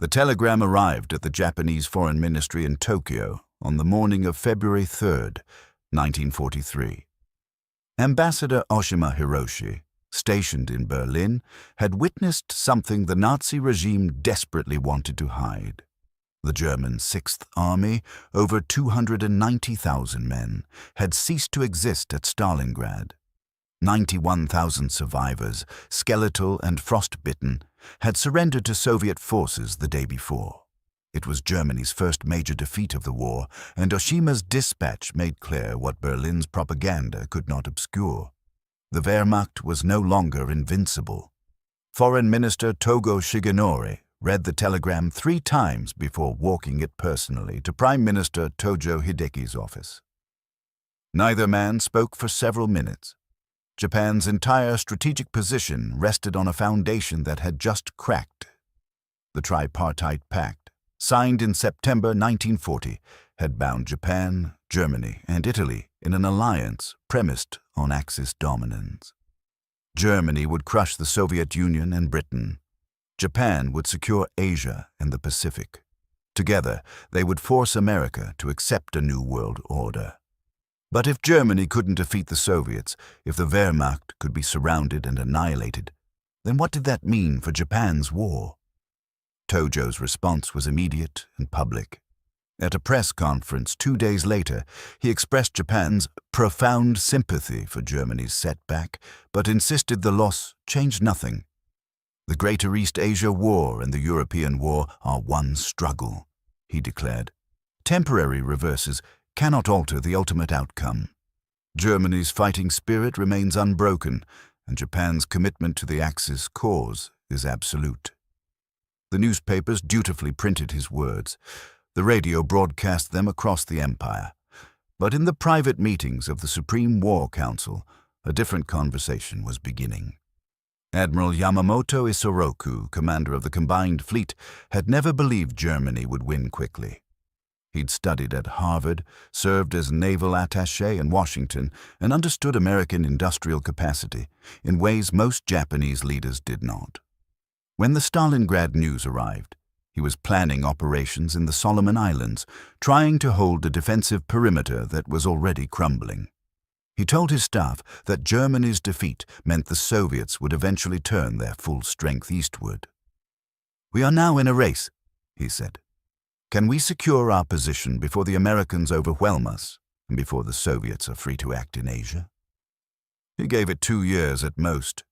The telegram arrived at the Japanese Foreign Ministry in Tokyo on the morning of February 3, 1943. Ambassador Oshima Hiroshi, stationed in Berlin, had witnessed something the Nazi regime desperately wanted to hide. The German Sixth Army, over 290,000 men, had ceased to exist at Stalingrad. 91,000 survivors, skeletal and frostbitten, had surrendered to Soviet forces the day before. It was Germany's first major defeat of the war, and Oshima's dispatch made clear what Berlin's propaganda could not obscure. The Wehrmacht was no longer invincible. Foreign Minister Togo Shigenori read the telegram 3 times before walking it personally to Prime Minister Tojo Hideki's office. Neither man spoke for several minutes. Japan's entire strategic position rested on a foundation that had just cracked. The Tripartite Pact, signed in September 1940, had bound Japan, Germany, and Italy in an alliance premised on Axis dominance. Germany would crush the Soviet Union and Britain. Japan would secure Asia and the Pacific. Together, they would force America to accept a new world order. But if Germany couldn't defeat the Soviets, if the Wehrmacht could be surrounded and annihilated, then what did that mean for Japan's war? Tojo's response was immediate and public. At a press conference 2 days later, he expressed Japan's profound sympathy for Germany's setback, but insisted the loss changed nothing. The Greater East Asia War and the European War are one struggle, he declared. Temporary reverses cannot alter the ultimate outcome. Germany's fighting spirit remains unbroken, and Japan's commitment to the Axis cause is absolute. The newspapers dutifully printed his words. The radio broadcast them across the empire. But in the private meetings of the Supreme War Council, a different conversation was beginning. Admiral Yamamoto Isoroku, commander of the combined fleet, had never believed Germany would win quickly. He'd studied at Harvard, served as naval attaché in Washington, and understood American industrial capacity in ways most Japanese leaders did not. When the Stalingrad news arrived, he was planning operations in the Solomon Islands, trying to hold a defensive perimeter that was already crumbling. He told his staff that Germany's defeat meant the Soviets would eventually turn their full strength eastward. "We are now in a race," he said. "Can we secure our position before the Americans overwhelm us and before the Soviets are free to act in Asia?" He gave it 2 years at most.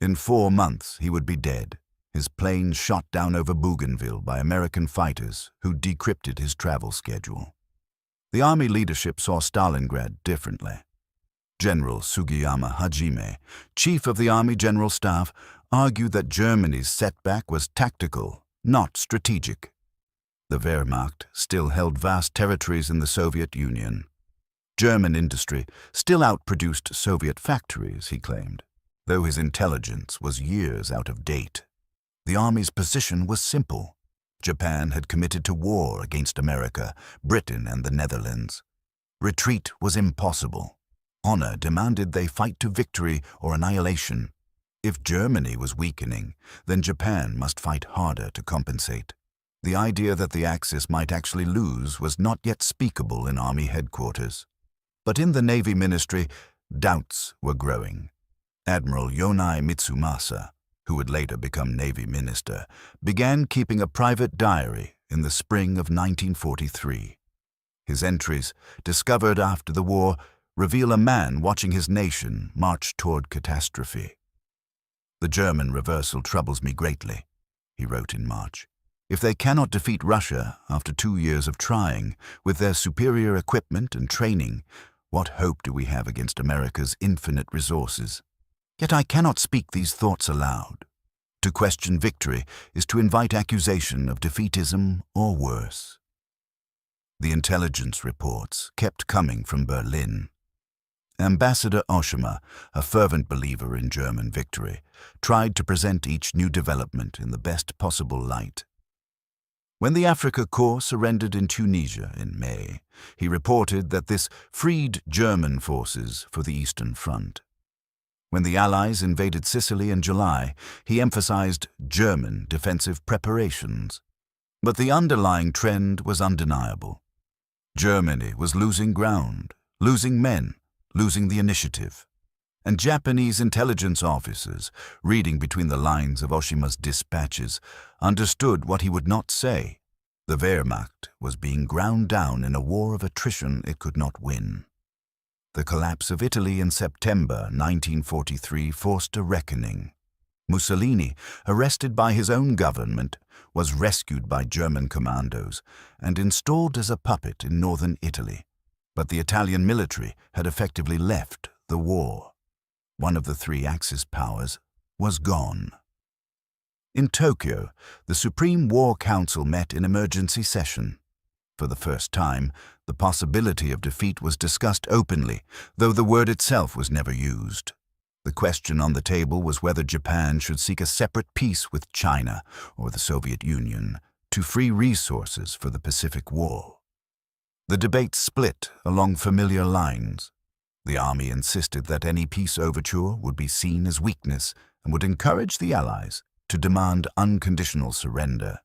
In 4 months he would be dead, his plane shot down over Bougainville by American fighters who decrypted his travel schedule. The army leadership saw Stalingrad differently. General Sugiyama Hajime, chief of the Army General Staff, argued that Germany's setback was tactical, not strategic. The Wehrmacht still held vast territories in the Soviet Union. German industry still outproduced Soviet factories, he claimed, though his intelligence was years out of date. The Army's position was simple. Japan had committed to war against America, Britain, and the Netherlands. Retreat was impossible. Honor demanded they fight to victory or annihilation. If Germany was weakening, then Japan must fight harder to compensate. The idea that the Axis might actually lose was not yet speakable in Army headquarters. But in the Navy Ministry, doubts were growing. Admiral Yonai Mitsumasa, who would later become Navy Minister, began keeping a private diary in the spring of 1943. His entries, discovered after the war, reveal a man watching his nation march toward catastrophe. "The German reversal troubles me greatly," he wrote in March. "If they cannot defeat Russia after 2 years of trying, with their superior equipment and training, what hope do we have against America's infinite resources? Yet I cannot speak these thoughts aloud. To question victory is to invite accusation of defeatism or worse." The intelligence reports kept coming from Berlin. Ambassador Oshima, a fervent believer in German victory, tried to present each new development in the best possible light. When the Africa Corps surrendered in Tunisia in May, he reported that this freed German forces for the Eastern Front. When the Allies invaded Sicily in July, he emphasized German defensive preparations. But the underlying trend was undeniable. Germany was losing ground, losing men, losing the initiative. And Japanese intelligence officers, reading between the lines of Oshima's dispatches, understood what he would not say. The Wehrmacht was being ground down in a war of attrition it could not win. The collapse of Italy in September 1943 forced a reckoning. Mussolini, arrested by his own government, was rescued by German commandos and installed as a puppet in northern Italy. But the Italian military had effectively left the war. One of the three Axis powers was gone. In Tokyo, the Supreme War Council met in emergency session. For the first time, the possibility of defeat was discussed openly, though the word itself was never used. The question on the table was whether Japan should seek a separate peace with China or the Soviet Union to free resources for the Pacific War. The debate split along familiar lines. The army insisted that any peace overture would be seen as weakness and would encourage the Allies to demand unconditional surrender.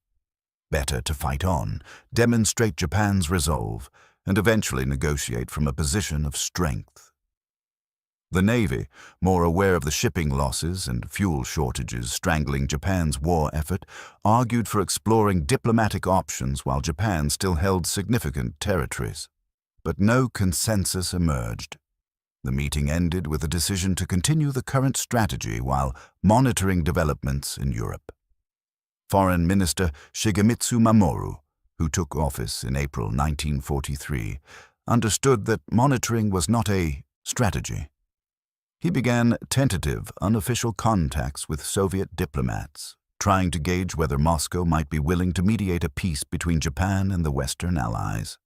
Better to fight on, demonstrate Japan's resolve, and eventually negotiate from a position of strength. The Navy, more aware of the shipping losses and fuel shortages strangling Japan's war effort, argued for exploring diplomatic options while Japan still held significant territories. But no consensus emerged. The meeting ended with a decision to continue the current strategy while monitoring developments in Europe. Foreign Minister Shigemitsu Mamoru, who took office in April 1943, understood that monitoring was not a strategy. He began tentative, unofficial contacts with Soviet diplomats, trying to gauge whether Moscow might be willing to mediate a peace between Japan and the Western Allies.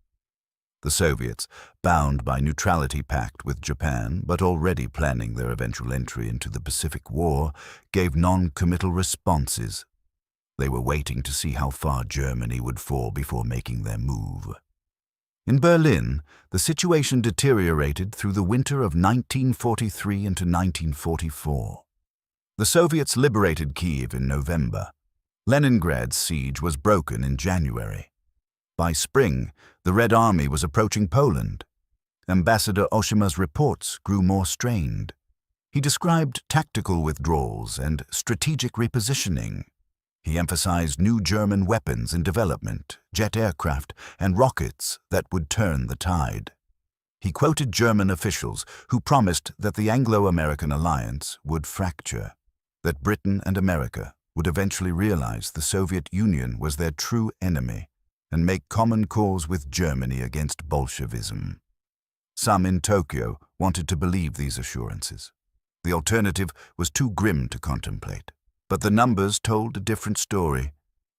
The Soviets, bound by neutrality pact with Japan but already planning their eventual entry into the Pacific War, gave non-committal responses. They were waiting to see how far Germany would fall before making their move. In Berlin, the situation deteriorated through the winter of 1943 into 1944. The Soviets liberated Kiev in November. Leningrad's siege was broken in January. By spring, the Red Army was approaching Poland. Ambassador Oshima's reports grew more strained. He described tactical withdrawals and strategic repositioning. He emphasized new German weapons in development, jet aircraft, and rockets that would turn the tide. He quoted German officials who promised that the Anglo-American alliance would fracture, that Britain and America would eventually realize the Soviet Union was their true enemy and make common cause with Germany against Bolshevism. Some in Tokyo wanted to believe these assurances. The alternative was too grim to contemplate. But the numbers told a different story.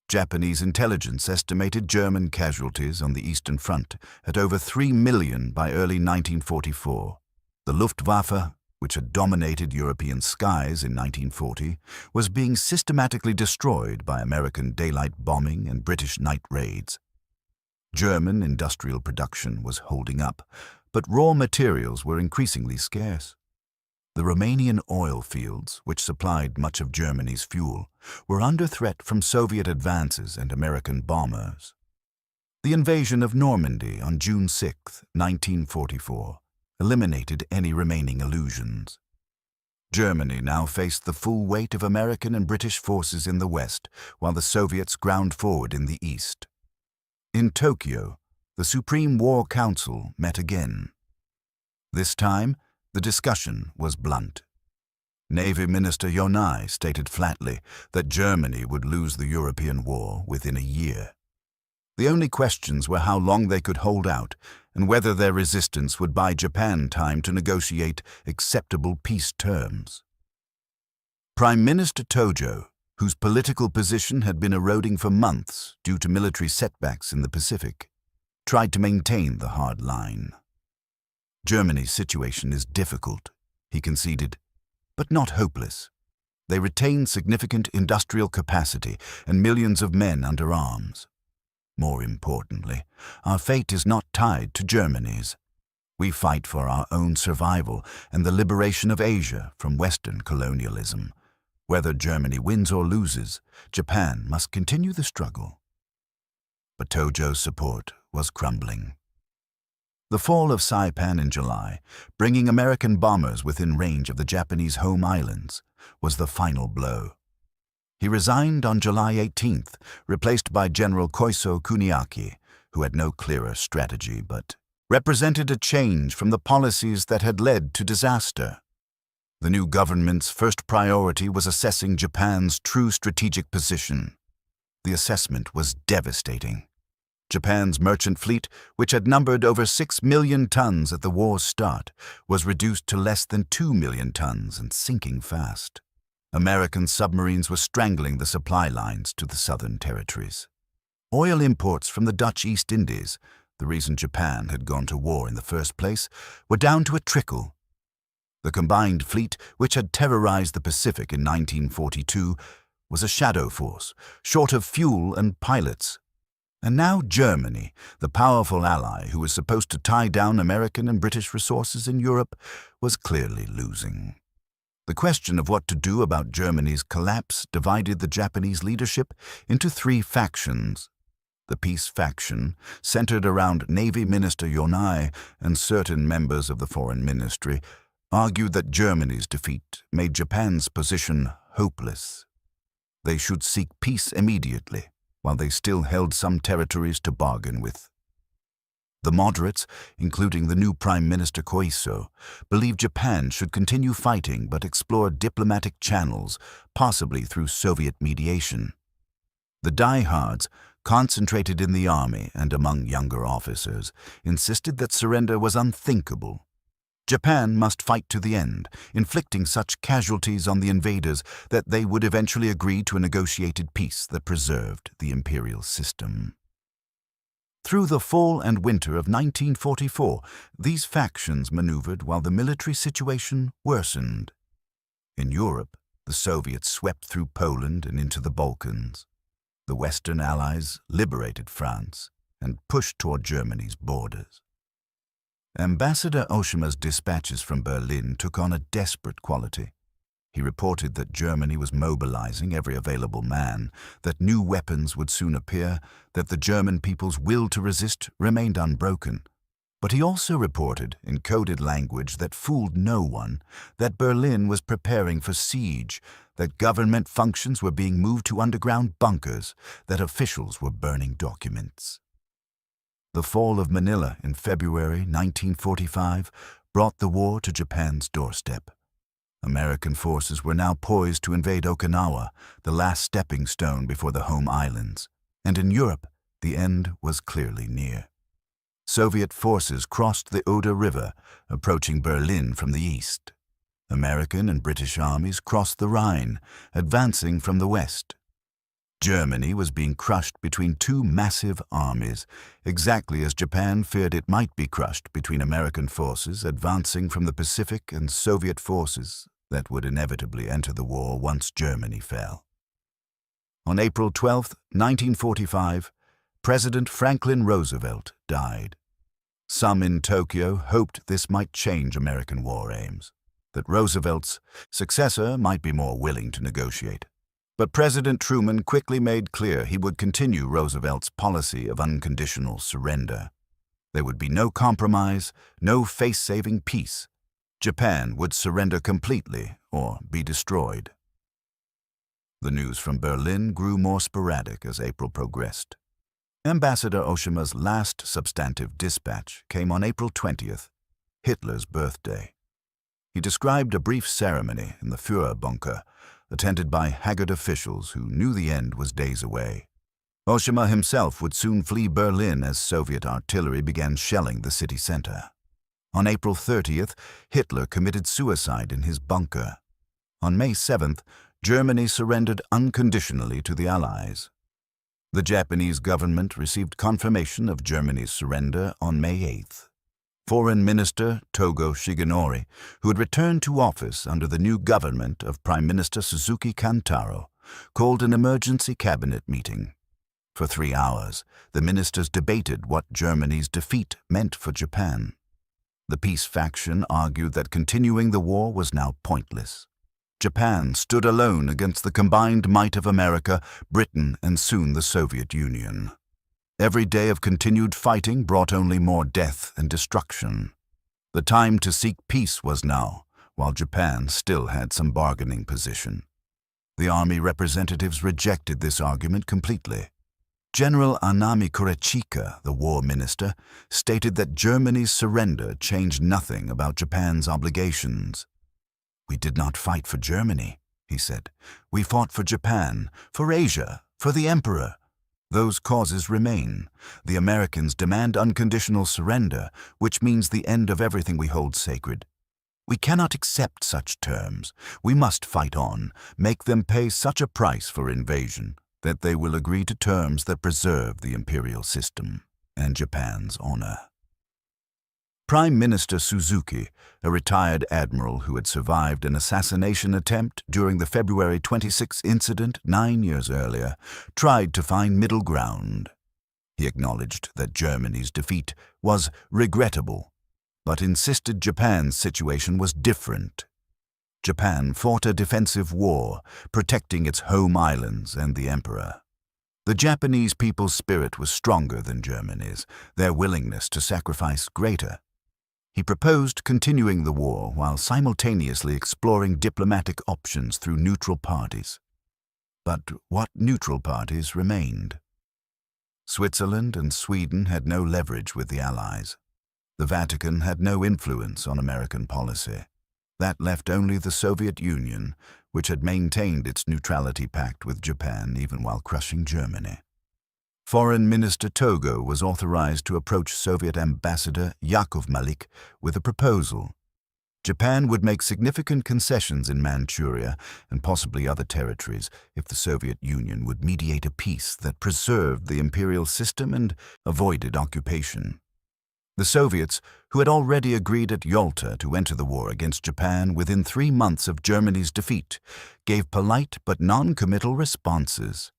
Japanese intelligence estimated German casualties on the Eastern Front at over 3 million by early 1944. The Luftwaffe, which had dominated European skies in 1940, was being systematically destroyed by American daylight bombing and British night raids. German industrial production was holding up, but raw materials were increasingly scarce. The Romanian oil fields, which supplied much of Germany's fuel, were under threat from Soviet advances and American bombers. The invasion of Normandy on June 6, 1944, eliminated any remaining illusions. Germany now faced the full weight of American and British forces in the West, while the Soviets ground forward in the East. In Tokyo, the Supreme War Council met again. This time, the discussion was blunt. Navy Minister Yonai stated flatly that Germany would lose the European war within a year. The only questions were how long they could hold out and whether their resistance would buy Japan time to negotiate acceptable peace terms. Prime Minister Tojo, whose political position had been eroding for months due to military setbacks in the Pacific, tried to maintain the hard line. Germany's situation is difficult, he conceded, but not hopeless. They retain significant industrial capacity and millions of men under arms. More importantly, our fate is not tied to Germany's. We fight for our own survival and the liberation of Asia from Western colonialism. Whether Germany wins or loses, Japan must continue the struggle. but Tojo's support was crumbling. The fall of Saipan in July, bringing American bombers within range of the Japanese home islands, was the final blow. He resigned on July 18th, replaced by General Koiso Kuniaki, who had no clearer strategy but represented a change from the policies that had led to disaster. The new government's first priority was assessing Japan's true strategic position. The assessment was devastating. Japan's merchant fleet, which had numbered over 6 million tons at the war's start, was reduced to less than 2 million tons and sinking fast. American submarines were strangling the supply lines to the southern territories. Oil imports from the Dutch East Indies, the reason Japan had gone to war in the first place, were down to a trickle. The combined fleet, which had terrorized the Pacific in 1942, was a shadow force, short of fuel and pilots. And now Germany, the powerful ally who was supposed to tie down American and British resources in Europe, was clearly losing. The question of what to do about Germany's collapse divided the Japanese leadership into three factions. The peace faction, centered around Navy Minister Yonai and certain members of the Foreign Ministry, argued that Germany's defeat made Japan's position hopeless. They should seek peace immediately, while they still held some territories to bargain with. The moderates, including the new Prime Minister Koiso, believed Japan should continue fighting but explore diplomatic channels, possibly through Soviet mediation. The diehards, concentrated in the army and among younger officers, insisted that surrender was unthinkable. Japan must fight to the end, inflicting such casualties on the invaders that they would eventually agree to a negotiated peace that preserved the imperial system. Through the fall and winter of 1944, these factions maneuvered while the military situation worsened. In Europe, the Soviets swept through Poland and into the Balkans. The Western Allies liberated France and pushed toward Germany's borders. Ambassador Oshima's dispatches from Berlin took on a desperate quality. He reported that Germany was mobilizing every available man, that new weapons would soon appear, that the German people's will to resist remained unbroken. But he also reported, in coded language that fooled no one, that Berlin was preparing for siege, that government functions were being moved to underground bunkers, that officials were burning documents. The fall of Manila in February 1945 brought the war to Japan's doorstep. American forces were now poised to invade Okinawa, the last stepping stone before the home islands, and in Europe, the end was clearly near. Soviet forces crossed the Oder River, approaching Berlin from the east. American and British armies crossed the Rhine, advancing from the west. Germany was being crushed between two massive armies, exactly as Japan feared it might be crushed between American forces advancing from the Pacific and Soviet forces that would inevitably enter the war once Germany fell. On April 12, 1945, President Franklin Roosevelt died. Some in Tokyo hoped this might change American war aims, that Roosevelt's successor might be more willing to negotiate. But President Truman quickly made clear he would continue Roosevelt's policy of unconditional surrender. There would be no compromise, no face-saving peace. Japan would surrender completely or be destroyed. The news from Berlin grew more sporadic as April progressed. Ambassador Oshima's last substantive dispatch came on April 20th, Hitler's birthday. He described a brief ceremony in the Führerbunker, attended by haggard officials who knew the end was days away. Oshima himself would soon flee Berlin as Soviet artillery began shelling the city center. On April 30th, Hitler committed suicide in his bunker. On May 7th, Germany surrendered unconditionally to the Allies. The Japanese government received confirmation of Germany's surrender on May 8th. Foreign Minister Togo Shigenori, who had returned to office under the new government of Prime Minister Suzuki Kantaro, called an emergency cabinet meeting. For 3 hours, the ministers debated what Germany's defeat meant for Japan. The peace faction argued that continuing the war was now pointless. Japan stood alone against the combined might of America, Britain, and soon the Soviet Union. Every day of continued fighting brought only more death and destruction. The time to seek peace was now, while Japan still had some bargaining position. The army representatives rejected this argument completely. General Anami Kurechika, the war minister, stated that Germany's surrender changed nothing about Japan's obligations. "We did not fight for Germany," he said. "We fought for Japan, for Asia, for the Emperor. Those causes remain. The Americans demand unconditional surrender, which means the end of everything we hold sacred. We cannot accept such terms. We must fight on, make them pay such a price for invasion that they will agree to terms that preserve the imperial system and Japan's honor." Prime Minister Suzuki, a retired admiral who had survived an assassination attempt during the February 26 incident 9 years earlier, tried to find middle ground. He acknowledged that Germany's defeat was regrettable, but insisted Japan's situation was different. Japan fought a defensive war, protecting its home islands and the emperor. The Japanese people's spirit was stronger than Germany's, their willingness to sacrifice greater. He proposed continuing the war while simultaneously exploring diplomatic options through neutral parties. But what neutral parties remained? Switzerland and Sweden had no leverage with the Allies. The Vatican had no influence on American policy. That left only the Soviet Union, which had maintained its neutrality pact with Japan even while crushing Germany. Foreign Minister Togo was authorized to approach Soviet Ambassador Yakov Malik with a proposal. Japan would make significant concessions in Manchuria and possibly other territories if the Soviet Union would mediate a peace that preserved the imperial system and avoided occupation. The Soviets, who had already agreed at Yalta to enter the war against Japan within 3 months of Germany's defeat, gave polite but non-committal responses.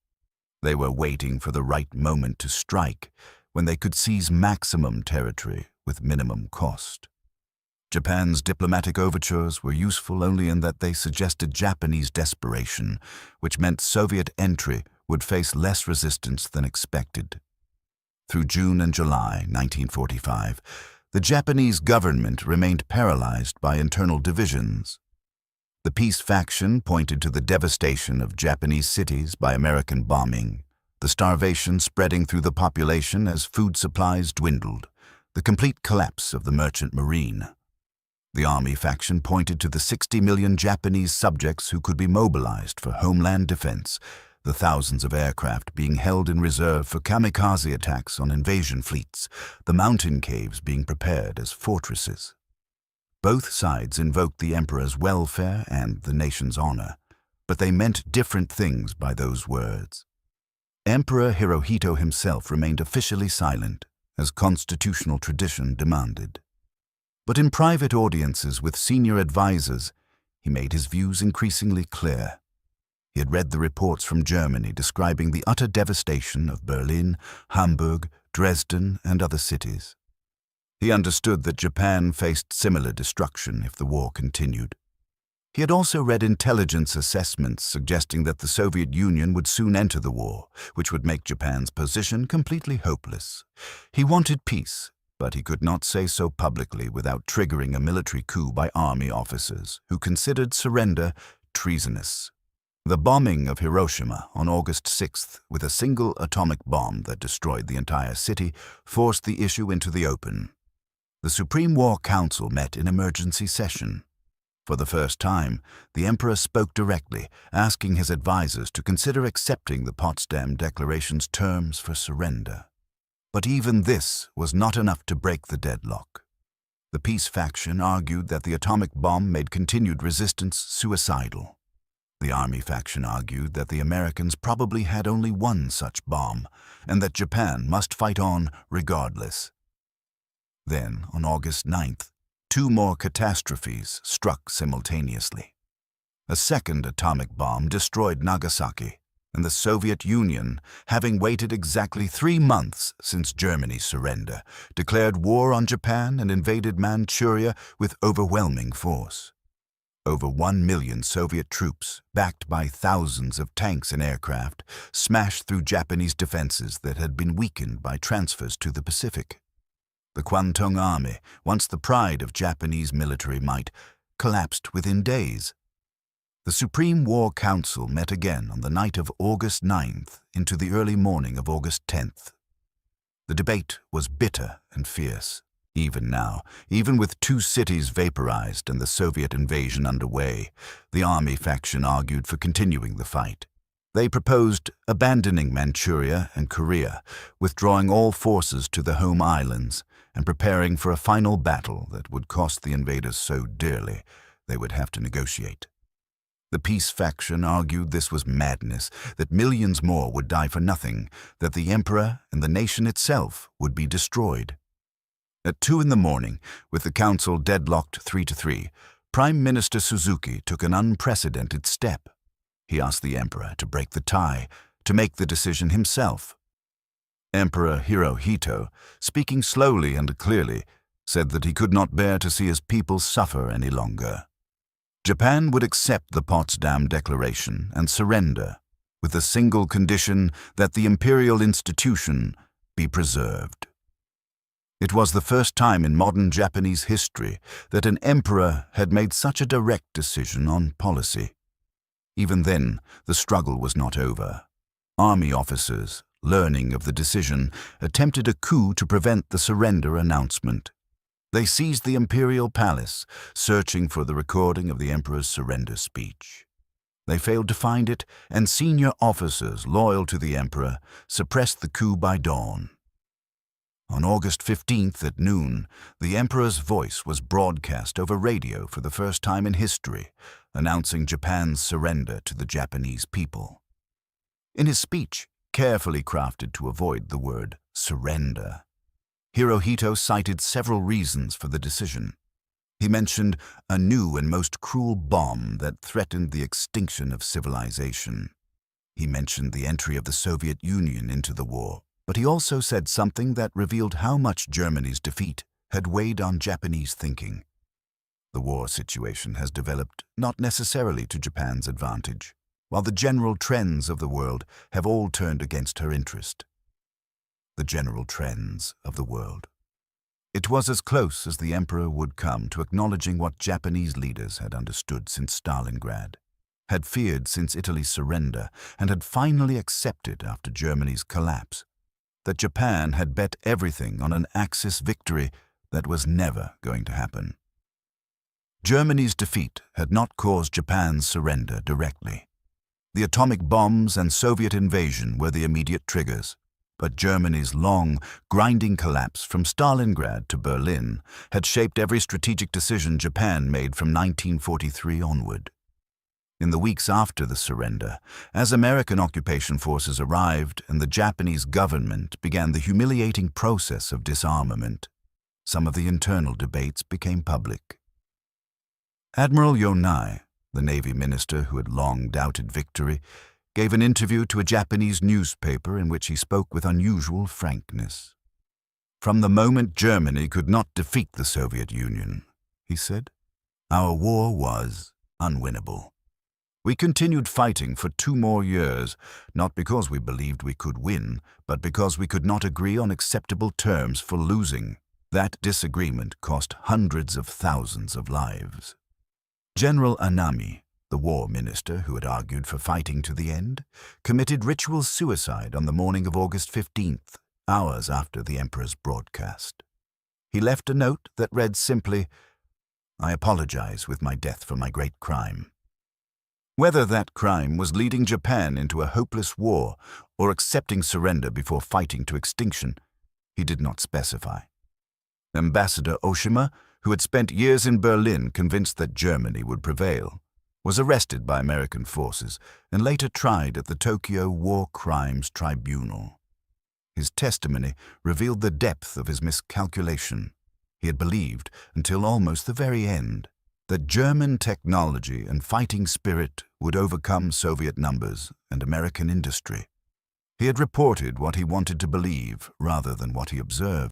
They were waiting for the right moment to strike, when they could seize maximum territory with minimum cost. Japan's diplomatic overtures were useful only in that they suggested Japanese desperation, which meant Soviet entry would face less resistance than expected. Through June and July 1945, the Japanese government remained paralyzed by internal divisions. The peace faction pointed to the devastation of Japanese cities by American bombing, the starvation spreading through the population as food supplies dwindled, the complete collapse of the merchant marine. The army faction pointed to the 60 million Japanese subjects who could be mobilized for homeland defense, the thousands of aircraft being held in reserve for kamikaze attacks on invasion fleets, the mountain caves being prepared as fortresses. Both sides invoked the emperor's welfare and the nation's honor, but they meant different things by those words. Emperor Hirohito himself remained officially silent, as constitutional tradition demanded. But in private audiences with senior advisors, he made his views increasingly clear. He had read the reports from Germany describing the utter devastation of Berlin, Hamburg, Dresden, and other cities. He understood that Japan faced similar destruction if the war continued. He had also read intelligence assessments suggesting that the Soviet Union would soon enter the war, which would make Japan's position completely hopeless. He wanted peace, but he could not say so publicly without triggering a military coup by army officers who considered surrender treasonous. The bombing of Hiroshima on August 6th with a single atomic bomb that destroyed the entire city forced the issue into the open. The Supreme War Council met in emergency session. For the first time, the emperor spoke directly, asking his advisors to consider accepting the Potsdam Declaration's terms for surrender. But even this was not enough to break the deadlock. The peace faction argued that the atomic bomb made continued resistance suicidal. The army faction argued that the Americans probably had only one such bomb, and that Japan must fight on regardless. Then, on August 9th, 2 more catastrophes struck simultaneously. A second atomic bomb destroyed Nagasaki, and the Soviet Union, having waited exactly 3 months since Germany's surrender, declared war on Japan and invaded Manchuria with overwhelming force. Over 1 million Soviet troops, backed by thousands of tanks and aircraft, smashed through Japanese defenses that had been weakened by transfers to the Pacific. The Kwantung Army, once the pride of Japanese military might, collapsed within days. The Supreme War Council met again on the night of August 9th into the early morning of August 10th. The debate was bitter and fierce. Even now, even with 2 cities vaporized and the Soviet invasion underway, the army faction argued for continuing the fight. They proposed abandoning Manchuria and Korea, withdrawing all forces to the home islands, and preparing for a final battle that would cost the invaders so dearly they would have to negotiate. The peace faction argued this was madness, that millions more would die for nothing, that the emperor and the nation itself would be destroyed. At 2 in the morning, with the council deadlocked 3-3, Prime Minister Suzuki took an unprecedented step. He asked the emperor to break the tie, to make the decision himself. Emperor Hirohito, speaking slowly and clearly, said that he could not bear to see his people suffer any longer. Japan would accept the Potsdam Declaration and surrender, with the single condition that the imperial institution be preserved. It was the first time in modern Japanese history that an emperor had made such a direct decision on policy. Even then, the struggle was not over. Army officers, learning of the decision, attempted a coup to prevent the surrender announcement. They seized the Imperial Palace, searching for the recording of the emperor's surrender speech. They failed to find it, and senior officers loyal to the emperor suppressed the coup by dawn. On August 15th at noon, the emperor's voice was broadcast over radio for the first time in history, announcing Japan's surrender to the Japanese people. In his speech, carefully crafted to avoid the word surrender, Hirohito cited several reasons for the decision. He mentioned a new and most cruel bomb that threatened the extinction of civilization. He mentioned the entry of the Soviet Union into the war, but he also said something that revealed how much Germany's defeat had weighed on Japanese thinking. The war situation has developed not necessarily to Japan's advantage, while the general trends of the world have all turned against her interest. The general trends of the world. It was as close as the emperor would come to acknowledging what Japanese leaders had understood since Stalingrad, had feared since Italy's surrender, and had finally accepted after Germany's collapse, that Japan had bet everything on an Axis victory that was never going to happen. Germany's defeat had not caused Japan's surrender directly. The atomic bombs and Soviet invasion were the immediate triggers, but Germany's long, grinding collapse from Stalingrad to Berlin had shaped every strategic decision Japan made from 1943 onward. In the weeks after the surrender, as American occupation forces arrived and the Japanese government began the humiliating process of disarmament, some of the internal debates became public. Admiral Yonai, the Navy minister who had long doubted victory, gave an interview to a Japanese newspaper in which he spoke with unusual frankness. "From the moment Germany could not defeat the Soviet Union," he said, "our war was unwinnable. We continued fighting for 2 more years, not because we believed we could win, but because we could not agree on acceptable terms for losing. That disagreement cost hundreds of thousands of lives." General Anami, the war minister who had argued for fighting to the end, committed ritual suicide on the morning of August 15th, hours after the emperor's broadcast. He left a note that read simply, "I apologize with my death for my great crime." Whether that crime was leading Japan into a hopeless war or accepting surrender before fighting to extinction, he did not specify. Ambassador Oshima, who had spent years in Berlin convinced that Germany would prevail, was arrested by American forces and later tried at the Tokyo War Crimes Tribunal. His testimony revealed the depth of his miscalculation. He had believed, until almost the very end, that German technology and fighting spirit would overcome Soviet numbers and American industry. He had reported what he wanted to believe rather than what he observed.